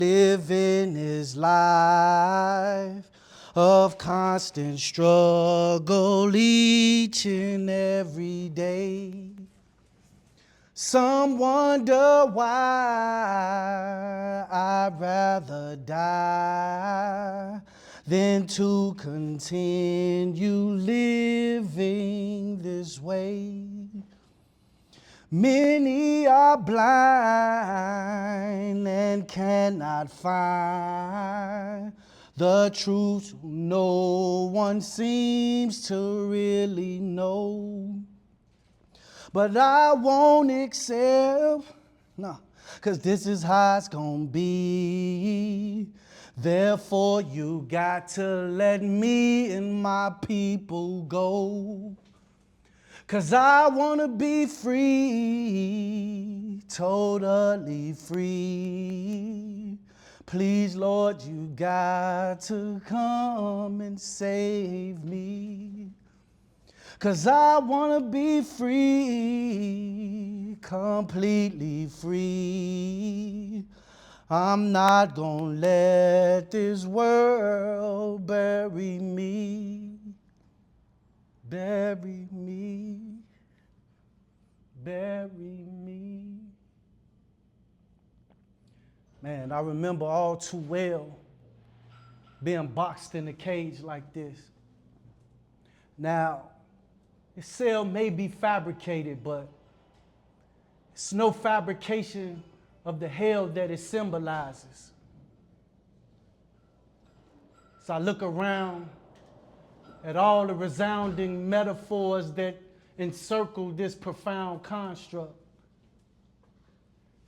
living his life of constant struggle each and every day. Some wonder why I'd rather die than to continue living this way. Many are blind and cannot find the truth no one seems to really know. But I won't accept, no, because this is how it's gonna be. Therefore, you got to let me and my people go. Cause I wanna be free, totally free. Please, Lord, you got to come and save me. Cause I wanna be free, completely free. I'm not gonna let this world bury me. Bury me, bury me. Man, I remember all too well being boxed in a cage like this. Now, this cell may be fabricated, but it's no fabrication of the hell that it symbolizes. So I look around at all the resounding metaphors that encircle this profound construct.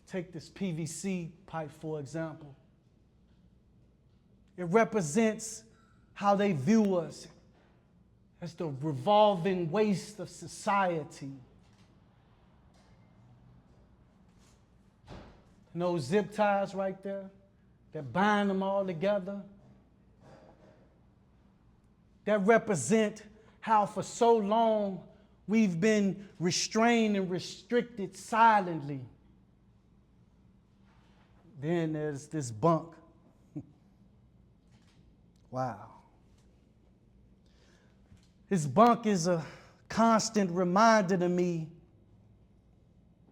Take this PVC pipe, for example. It represents how they view us as the revolving waste of society. And those zip ties right there that bind them all together, that represent how for so long we've been restrained and restricted silently. Then there's this bunk. Wow. This bunk is a constant reminder to me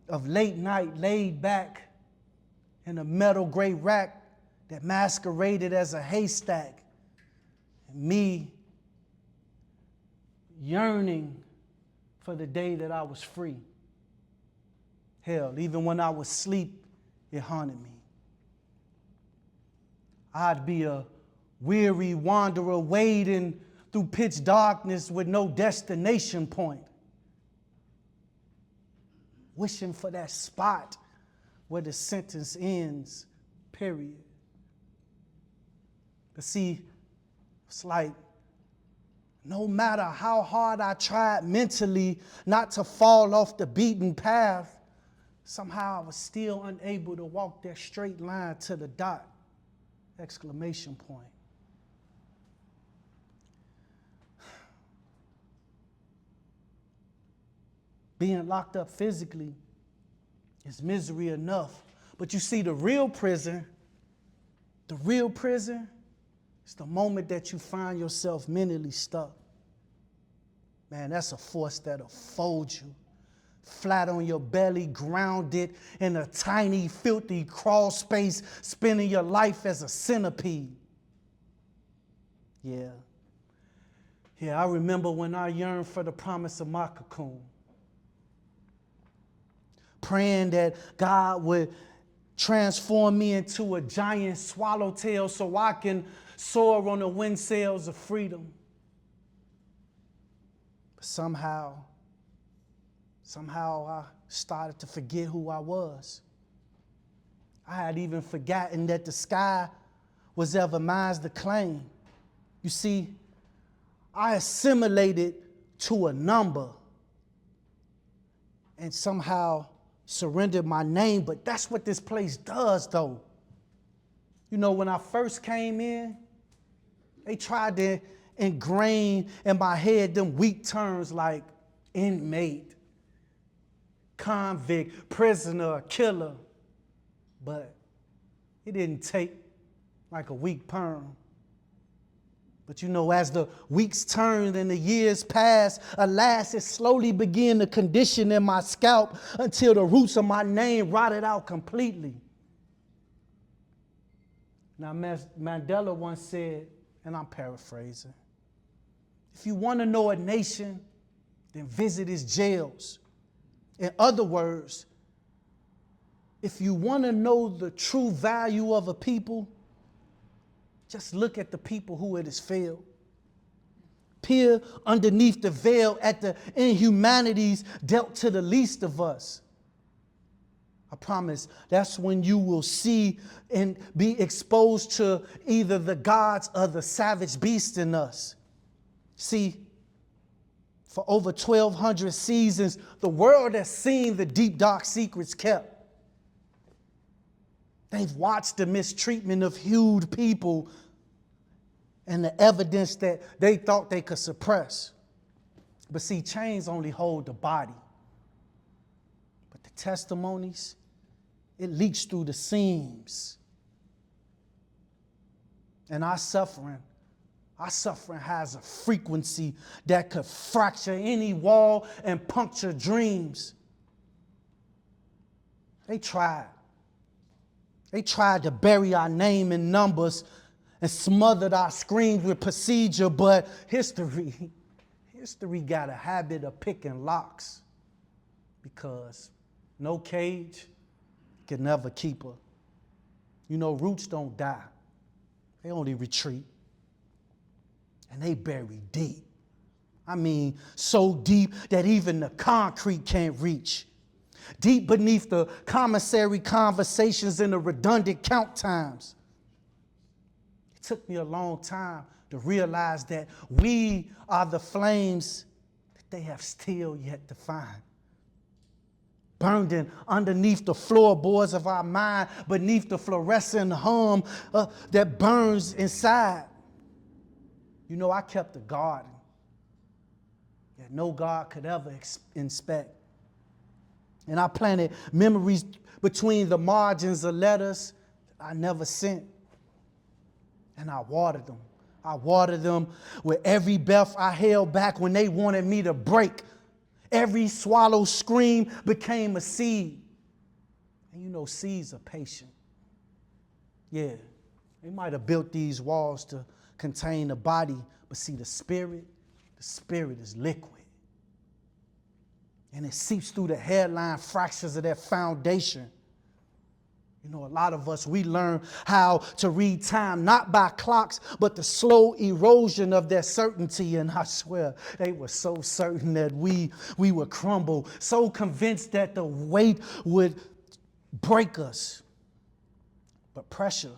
of late night laid back in a metal gray rack that masqueraded as a haystack. And me yearning for the day that I was free. Hell, even when I was asleep, it haunted me. I'd be a weary wanderer wading through pitch darkness with no destination point, wishing for that spot where the sentence ends, period. But see, it's like no matter how hard I tried mentally not to fall off the beaten path, somehow I was still unable to walk that straight line to the dot, exclamation point. Being locked up physically is misery enough. But you see, the real prison is the moment that you find yourself mentally stuck. Man, that's a force that'll fold you flat on your belly, grounded in a tiny, filthy crawl space, spending your life as a centipede. Yeah, I remember when I yearned for the promise of my cocoon, praying that God would transform me into a giant swallowtail so I can soar on the wind sails of freedom. But somehow I started to forget who I was. I had even forgotten that the sky was ever mine to claim. You see, I assimilated to a number and somehow surrendered my name, but that's what this place does, though. You know, when I first came in, they tried to ingrain in my head them weak terms like inmate, convict, prisoner, killer. But It didn't take like a week perm. But you know, as the weeks turned and the years passed, alas, it slowly began to condition in my scalp until the roots of my name rotted out completely. Now, Mandela once said, and I'm paraphrasing, if you want to know a nation, then visit its jails. In other words, if you want to know the true value of a people, just look at the people who it has failed. Peer underneath the veil at the inhumanities dealt to the least of us. I promise that's when you will see and be exposed to either the gods or the savage beast in us. See, for over 1,200 seasons, the world has seen the deep, dark secrets kept. They've watched the mistreatment of hued people and the evidence that they thought they could suppress. But see, chains only hold the body. But the testimonies, it leaks through the seams. And our suffering has a frequency that could fracture any wall and puncture dreams. They tried. They tried to bury our name in numbers and smothered our screams with procedure, but history got a habit of picking locks because no cage can never keep her. You know, roots don't die. They only retreat. And they bury deep. I mean, so deep that even the concrete can't reach. Deep beneath the commissary conversations and the redundant count times. It took me a long time to realize that we are the flames that they have still yet to find. Burned underneath the floorboards of our mind, beneath the fluorescent hum that burns inside. You know, I kept a garden that no God could ever inspect. And I planted memories between the margins of letters I never sent. And I watered them. I watered them with every breath I held back when they wanted me to break. Every swallow scream became a seed. And you know, seeds are patient. Yeah, they might have built these walls to contain the body, but see, the spirit is liquid. And it seeps through the hairline fractures of that foundation. You know, a lot of us, we learn how to read time, not by clocks, but the slow erosion of their certainty. And I swear, they were so certain that we would crumble, so convinced that the weight would break us. But pressure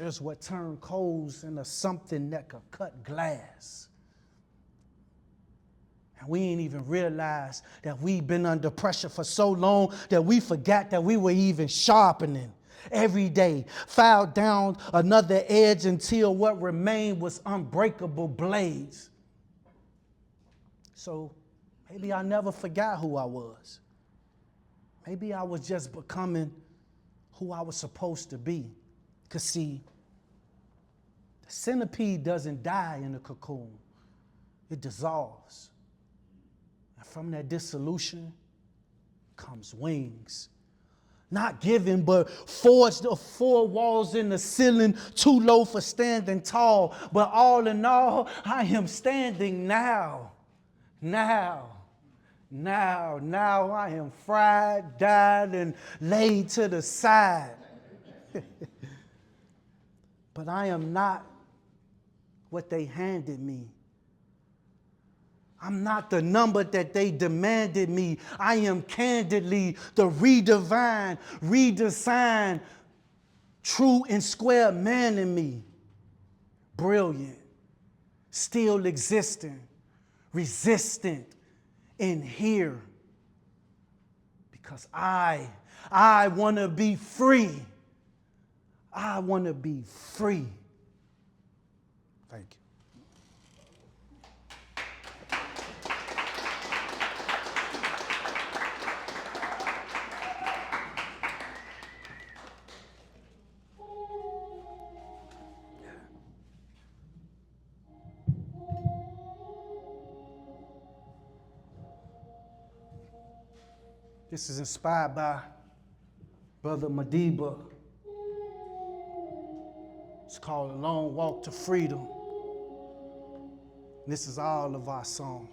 is what turned coals into something that could cut glass. And we ain't even realized that we've been under pressure for so long that we forgot that we were even sharpening. Every day, filed down another edge until what remained was unbreakable blades. So maybe I never forgot who I was. Maybe I was just becoming who I was supposed to be. Because see, the centipede doesn't die in a cocoon. It dissolves. And from that dissolution comes wings. Not given, but forged of 4 walls in the ceiling, too low for standing tall. But all in all, I am standing now. Now I am fried, dyed, and laid to the side. But I am not what they handed me. I'm not the number that they demanded me. I am candidly the redesigned, true and square man in me. Brilliant, still existing, resistant, in here. Because I want to be free. I want to be free. Thank you. This is inspired by Brother Madiba. It's called A Long Walk to Freedom. This is all of our song.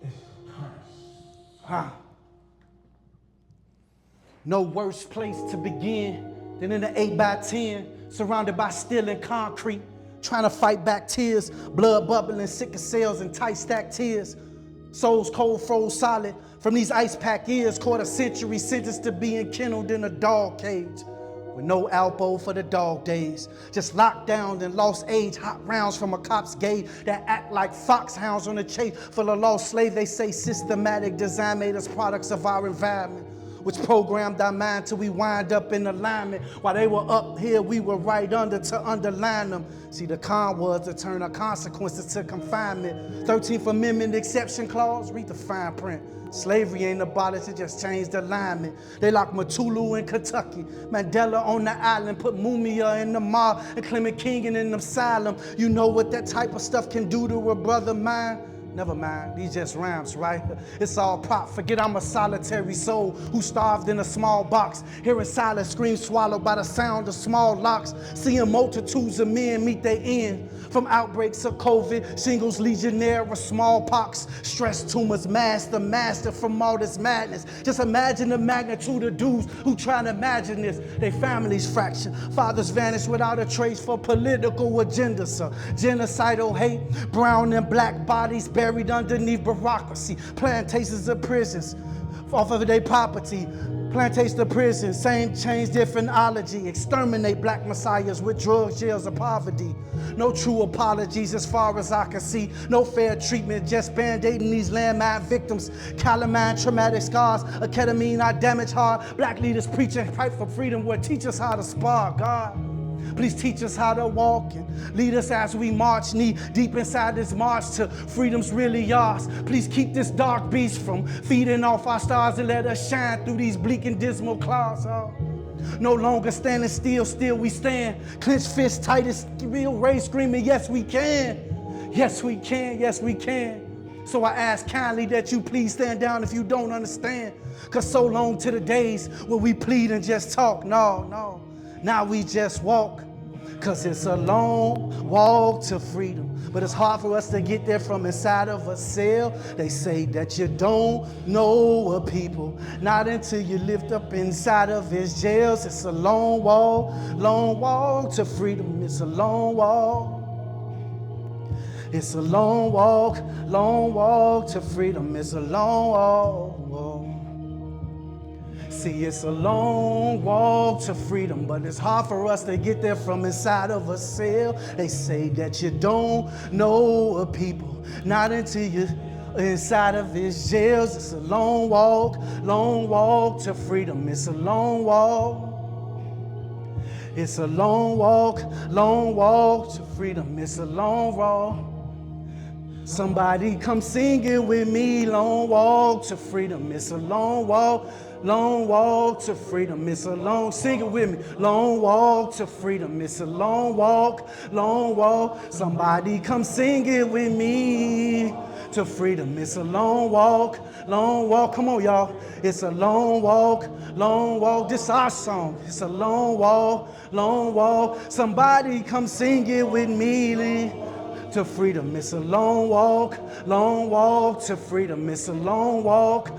No worse place to begin than in an 8x10, surrounded by steel and concrete, trying to fight back tears, blood bubbling, sicker cells and tight stacked tears. Souls cold, froze solid from these ice pack years, quarter century sentenced to being kenneled in a dog cage. With no elbow for the dog days, just locked down and lost age, hot rounds from a cop's gate that act like foxhounds on a chase for the lost slave. They say systematic design made us products of our environment, which programmed our mind till we wind up in alignment. While they were up here, we were right under to underline them. See, the con was to turn our consequences to confinement. 13th Amendment exception clause, read the fine print. Slavery ain't abolished, it just changed alignment. They locked Matulu in Kentucky, Mandela on the island, put Mumia in the mob, and Clement King in an asylum. You know what that type of stuff can do to a brother mind? Never mind, these just rhymes, right? It's all prop. Forget I'm a solitary soul who starved in a small box, hearing silent screams swallowed by the sound of small locks, seeing multitudes of men meet their end. From outbreaks of COVID, shingles, legionnaire, or smallpox, stress tumors, master from all this madness. Just imagine the magnitude of dudes who try to imagine this. Their families fractured, fathers vanished without a trace for political agendas. Genocidal hate, brown and black bodies buried underneath bureaucracy. Plantations of prisons off of their property. Plantation of prison, same change, different ology. Exterminate black messiahs with drugs, jails, and poverty. No true apologies as far as I can see. No fair treatment, just band-aiding these landmine victims. Calamine, traumatic scars, a ketamine, I damage hard. Black leaders preaching fight for freedom will teach us how to spar, God. Please teach us how to walk and lead us as we march, knee deep inside this march to freedom's really ours. Please keep this dark beast from feeding off our stars and let us shine through these bleak and dismal clouds. Oh. No longer standing still, still we stand. Clenched fists tight as real race screaming, yes we can, yes we can, yes we can. So I ask kindly that you please stand down if you don't understand. Cause so long to the days where we plead and just talk. No. Now we just walk, cause it's a long walk to freedom. But it's hard for us to get there from inside of a cell. They say that you don't know a people, not until you lift up inside of his jails. It's a long walk to freedom. It's a long walk. It's a long walk to freedom. It's a long walk. See, it's a long walk to freedom, but it's hard for us to get there from inside of a cell. They say that you don't know a people, not until you're inside of his jails. It's a long walk to freedom. It's a long walk. It's a long walk to freedom. It's a long walk. Somebody come sing it with me. Long walk to freedom. It's a long walk to freedom. It's a long, sing it with me. Long walk to freedom. It's a long walk. Somebody come sing it with me to freedom. It's a long walk. Come on, y'all. It's a long walk. This is our song. It's a long walk. Somebody come sing it with me to freedom. It's a long walk to freedom. It's a long walk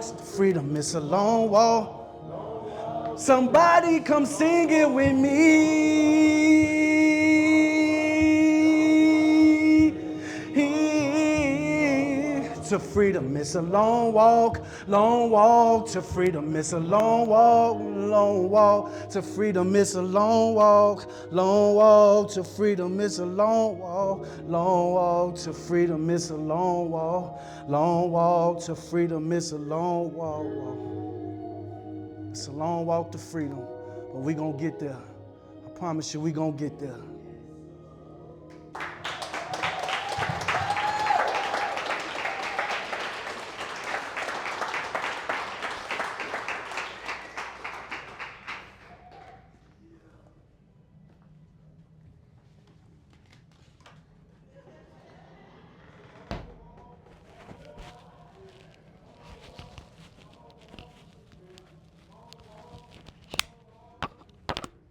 to freedom. It's a long walk. Somebody come sing it with me. To freedom. It's a long walk to freedom. It's a long walk to freedom. It's a long walk to freedom. It's a long walk to freedom. It's a long walk to freedom. It's a long walk. It's a long walk to freedom, but we gonna get there. I promise you, we gonna get there.